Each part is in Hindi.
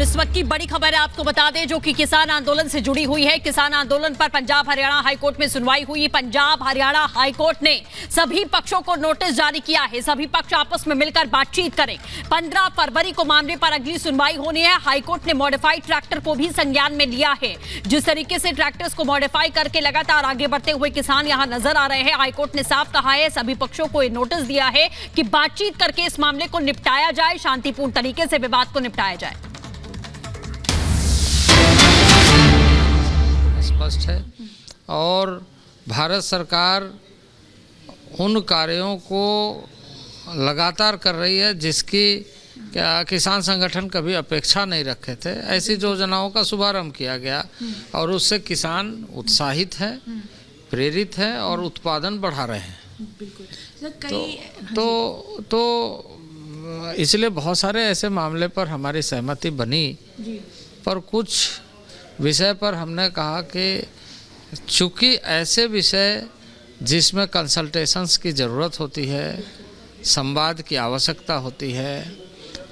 इस वक्त की बड़ी खबर है, आपको बता दें, जो कि किसान आंदोलन से जुड़ी हुई है। किसान आंदोलन पर पंजाब हरियाणा हाईकोर्ट में सुनवाई हुई। पंजाब हरियाणा हाईकोर्ट ने सभी पक्षों को नोटिस जारी किया है, सभी पक्ष आपस में मिलकर बातचीत करें। 15 फरवरी को मामले पर अगली सुनवाई होनी है। हाईकोर्ट ने मॉडिफाइड ट्रैक्टर को भी संज्ञान में लिया है। जिस तरीके से ट्रैक्टर्स को मॉडिफाई करके लगातार आगे बढ़ते हुए किसान यहां नजर आ रहे हैं, हाईकोर्ट ने साफ कहा है, सभी पक्षों को नोटिस दिया है कि बातचीत करके इस मामले को निपटाया जाए, शांतिपूर्ण तरीके से विवाद को निपटाया जाए। स्पष्ट है और भारत सरकार उन कार्यों को लगातार कर रही है जिसकी किसान संगठन कभी अपेक्षा नहीं रखे थे। ऐसी योजनाओं का शुभारंभ किया गया और उससे किसान उत्साहित है, प्रेरित है और उत्पादन बढ़ा रहे हैं। तो इसलिए बहुत सारे ऐसे मामले पर हमारी सहमति बनी, पर कुछ विषय पर हमने कहा कि चूँकि ऐसे विषय जिसमें कंसल्टेशंस की ज़रूरत होती है, संवाद की आवश्यकता होती है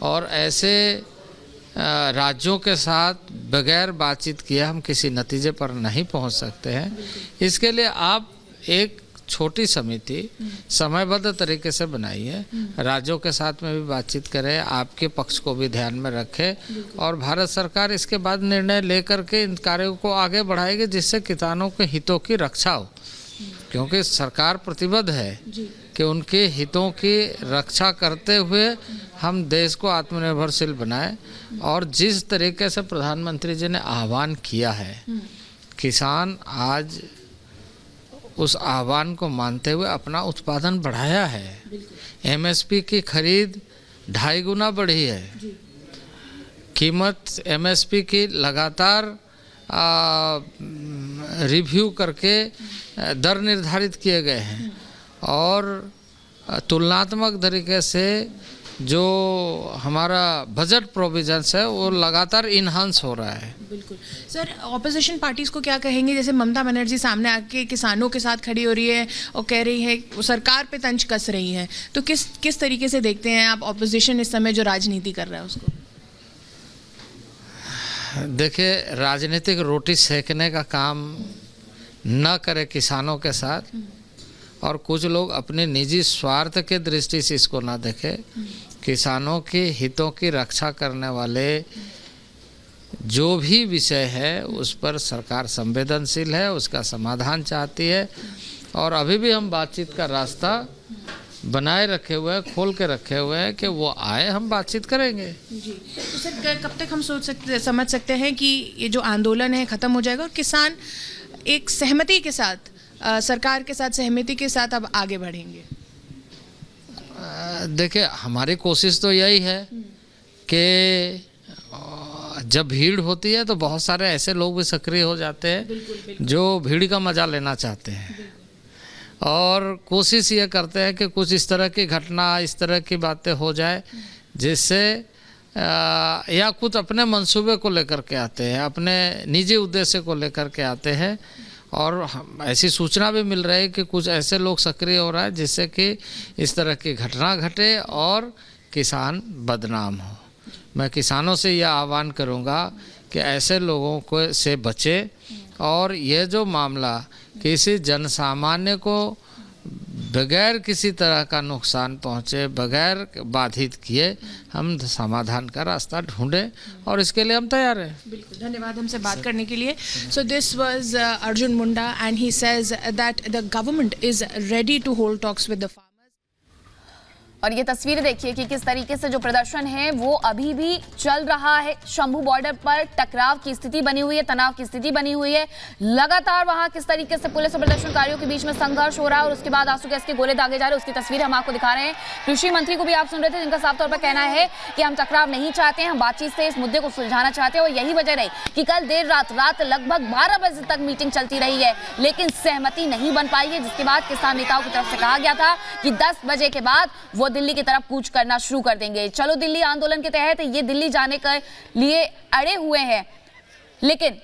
और ऐसे राज्यों के साथ बगैर बातचीत किए हम किसी नतीजे पर नहीं पहुंच सकते हैं। इसके लिए आप एक छोटी समिति समयबद्ध तरीके से बनाइए, राज्यों के साथ में भी बातचीत करें, आपके पक्ष को भी ध्यान में रखें और भारत सरकार इसके बाद निर्णय लेकर के इन कार्यों को आगे बढ़ाएगी जिससे किसानों के हितों की रक्षा हो। क्योंकि सरकार प्रतिबद्ध है कि उनके हितों की रक्षा करते हुए हम देश को आत्मनिर्भरशील बनाएं और जिस तरीके से प्रधानमंत्री जी ने आह्वान किया है, किसान आज उस आह्वान को मानते हुए अपना उत्पादन बढ़ाया है। एमएसपी की खरीद 2.5 गुना बढ़ी है, कीमत एमएसपी की लगातार रिव्यू करके दर निर्धारित किए गए हैं और तुलनात्मक तरीके से जो हमारा बजट प्रोविजंस है वो लगातार इन्हांस हो रहा है। बिल्कुल सर, ऑपोजिशन पार्टीज को क्या कहेंगे? जैसे ममता बनर्जी सामने आके किसानों के साथ खड़ी हो रही है और कह रही है वो सरकार पे तंज कस रही है, तो किस तरीके से देखते हैं आप ऑपोजिशन इस समय जो राजनीति कर रहा है उसको? देखिए, राजनीतिक रोटी सेकने का काम न करे किसानों के साथ और कुछ लोग अपने निजी स्वार्थ के दृष्टि से इसको ना देखें। किसानों के हितों की रक्षा करने वाले जो भी विषय है उस पर सरकार संवेदनशील है, उसका समाधान चाहती है और अभी भी हम बातचीत का रास्ता बनाए रखे हुए हैं, खोल के रखे हुए हैं कि वो आए, हम बातचीत करेंगे। जी, तो सर कब तक हम समझ सकते हैं कि ये जो आंदोलन है ख़त्म हो जाएगा और किसान एक सहमति के साथ, सरकार के साथ सहमति के साथ अब आगे बढ़ेंगे? देखिए, हमारी कोशिश तो यही है कि जब भीड़ होती है तो बहुत सारे ऐसे लोग भी सक्रिय हो जाते हैं जो भीड़ का मजा लेना चाहते हैं और कोशिश ये करते हैं कि कुछ इस तरह की घटना, इस तरह की बातें हो जाए जिससे या कुछ अपने मंसूबे को लेकर के आते हैं, अपने निजी उद्देश्य को लेकर के आते हैं और ऐसी सूचना भी मिल रही है कि कुछ ऐसे लोग सक्रिय हो रहा है जिससे कि इस तरह की घटना घटे और किसान बदनाम हो। मैं किसानों से यह आह्वान करूंगा कि ऐसे लोगों को से बचे और ये जो मामला किसी जनसामान्य को बगैर किसी तरह का नुकसान पहुंचे, बगैर बाधित किए हम समाधान का रास्ता ढूंढें और इसके लिए हम तैयार हैं। बिल्कुल, धन्यवाद हमसे बात करने के लिए। So this was Arjun Munda and he says that the government is ready to hold talks with the farmers. और ये तस्वीरें देखिए कि किस तरीके से जो प्रदर्शन है वो अभी भी चल रहा है। शंभू बॉर्डर पर टकराव की स्थिति बनी हुई है, तनाव की स्थिति बनी हुई है। लगातार वहां किस तरीके से पुलिस और प्रदर्शनकारियों के बीच में संघर्ष हो रहा है और उसके बाद आंसू गैस के गोले दागे जा रहे हैं, उसकी तस्वीर हम आपको दिखा रहे हैं। कृषि मंत्री को भी आप सुन रहे थे, जिनका साफ तौर पर कहना है कि हम टकराव नहीं चाहते हैं, हम बातचीत से इस मुद्दे को सुलझाना चाहते हैं और यही वजह रही कि कल देर रात लगभग 12 बजे तक मीटिंग चलती रही है लेकिन सहमति नहीं बन पाई है, जिसके बाद किसान नेताओं की तरफ से कहा गया था कि 10 बजे के बाद वो दिल्ली की तरफ कूच करना शुरू कर देंगे। चलो दिल्ली आंदोलन के तहत ये दिल्ली जाने के लिए अड़े हुए हैं, लेकिन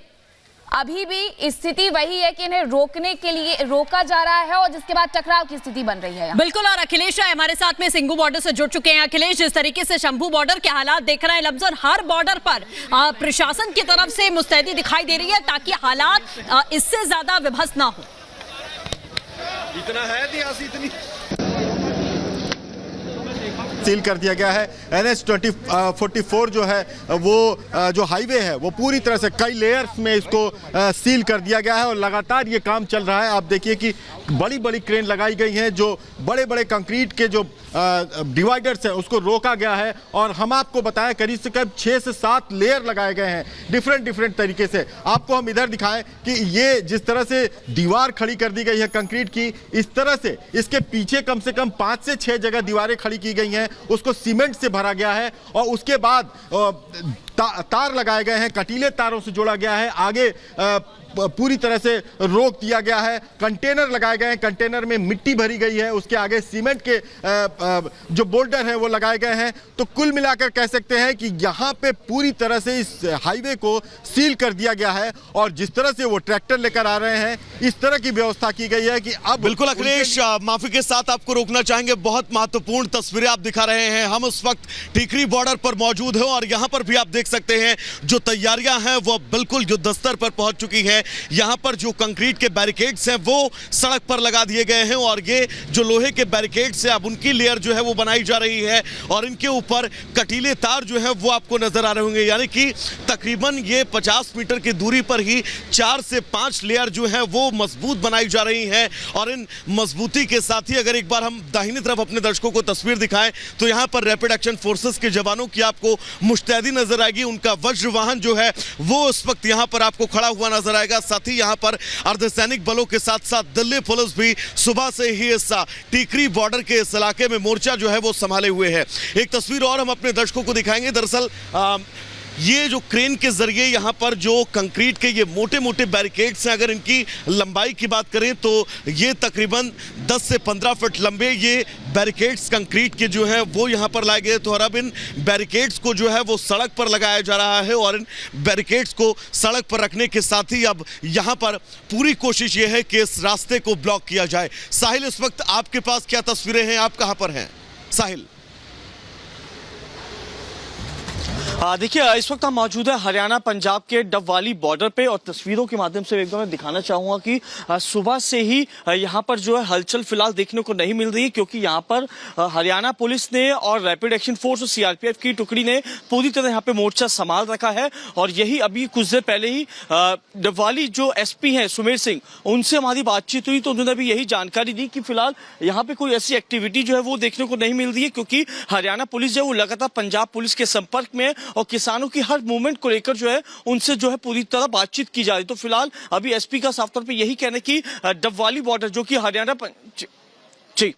अभी भी स्थिति वही है कि इन्हें रोकने के लिए रोका जा रहा है और जिसके बाद टकराव की स्थिति बन रही है यहाँ। बिल्कुल, और अखिलेश राय हमारे साथ में सिंघू बॉर्डर से जुड़ चुके हैं। अखिलेश, जिस तरीके से शंभू बॉर्डर के हालात देख रहे हैं, लफ्जन हर बॉर्डर पर प्रशासन की तरफ से मुस्तैदी दिखाई दे रही है ताकि हालात इससे ज्यादा विभत्स ना हो। इतना है दियासी इतनी सील कर दिया गया है। NH 44 जो है वो जो हाईवे है वो पूरी तरह से कई लेयर्स में इसको सील कर दिया गया है और लगातार ये काम चल रहा है। आप देखिए कि बड़ी बड़ी क्रेन लगाई गई हैं, जो बड़े बड़े कंक्रीट के जो डिवाइडर्स हैं उसको रोका गया है। और हम आपको बताएं करीब से करीब 6 से 7 लेयर लगाए गए हैं डिफरेंट तरीके से। आपको हम इधर दिखाएं कि ये जिस तरह से दीवार खड़ी कर दी गई है कंक्रीट की, इस तरह से इसके पीछे कम से कम 5 से 6 जगह दीवारें खड़ी की गई हैं, उसको सीमेंट से भरा गया है और उसके बाद तार लगाए गए हैं, कटीले तारों से जोड़ा गया है। आगे पूरी तरह से रोक दिया गया है। कंटेनर लगाए गए हैं, कंटेनर में मिट्टी भरी गई है, उसके आगे सीमेंट के जो बोल्डर हैं वो लगाए गए हैं। तो कुल मिलाकर कह सकते हैं कि यहाँ पे पूरी तरह से इस हाईवे को सील कर दिया गया है और जिस तरह से वो ट्रैक्टर लेकर आ रहे हैं इस तरह की व्यवस्था की गई है कि अब बिल्कुल अखिलेश, माफी के साथ आपको रोकना चाहेंगे, बहुत महत्वपूर्ण तस्वीरें आप दिखा रहे हैं। हम उस वक्त टीकरी बॉर्डर पर मौजूद हैं और यहाँ पर भी आप देख सकते हैं जो तैयारियां हैं वो बिल्कुल युद्धस्तर पर पहुंच चुकी हैं। यहाँ पर जो कंक्रीट के बैरिकेड्स हैं वो सड़क पर लगा दिए गए हैं और ये जो लोहे के बैरिकेड्स हैं अब उनकी लेयर जो है वो बनाई जा रही है और इनके ऊपर कटीले तार जो है वो आपको नजर आ रहे होंगे। यानी कि तकरीबन ये 50 मीटर की दूरी पर ही 4 से 5 लेयर जो है वो मजबूत बनाई जा रही हैं और इन मजबूती के साथ ही अगर एक बार हम दाहिनी तरफ अपने दर्शकों को तस्वीर दिखाएं तो यहाँ पर रैपिड एक्शन फोर्सेस के जवानों की आपको मुस्तैदी नजर आएगी। उनका वज्र वाहन जो है वो उस वक्त यहाँ पर आपको खड़ा हुआ नजर आएगा। साथ ही यहाँ पर अर्धसैनिक बलों के साथ साथ दिल्ली पुलिस भी सुबह से ही इस टीकरी बॉर्डर के इस इलाके में मोर्चा जो है वो संभाले हुए है। एक तस्वीर और हम अपने दर्शकों को दिखाएंगे। दरअसल ये जो क्रेन के जरिए यहाँ पर जो कंक्रीट के ये मोटे मोटे बैरिकेड्स हैं, अगर इनकी लंबाई की बात करें तो ये तकरीबन 10 से 15 फुट लंबे ये बैरिकेड्स कंक्रीट के जो हैं वो यहाँ पर लाए गए। तो और अब इन बैरिकेड्स को जो है वो सड़क पर लगाया जा रहा है और इन बैरिकेड्स को सड़क पर रखने के साथ ही अब यहाँ पर पूरी कोशिश ये है कि इस रास्ते को ब्लॉक किया जाए। साहिल, इस वक्त आपके पास क्या तस्वीरें हैं, आप कहाँ पर हैं? साहिल, देखिए इस वक्त हम मौजूद है हरियाणा पंजाब के डबवाली बॉर्डर पे और तस्वीरों के माध्यम से एकदम मैं दिखाना चाहूंगा कि सुबह से ही यहाँ पर जो है हलचल फिलहाल देखने को नहीं मिल रही है क्योंकि यहाँ पर हरियाणा पुलिस ने और रैपिड एक्शन फोर्स और सीआरपीएफ की टुकड़ी ने पूरी तरह यहाँ पे मोर्चा संभाल रखा है। और यही अभी कुछ देर पहले ही डबवाली जो एसपी हैं सुमेर सिंह, उनसे हमारी बातचीत हुई तो उन्होंने भी यही जानकारी दी कि फिलहाल यहाँ पे कोई ऐसी एक्टिविटी जो है वो देखने को नहीं मिल रही है क्योंकि हरियाणा पुलिस जो है वो लगातार पंजाब पुलिस के संपर्क में और किसानों की हर मूवमेंट को लेकर जो है उनसे जो है पूरी तरह बातचीत की जा रही। तो फिलहाल अभी एसपी का साफ तौर पे यही कहना है कि डबवाली बॉर्डर जो कि हरियाणा जी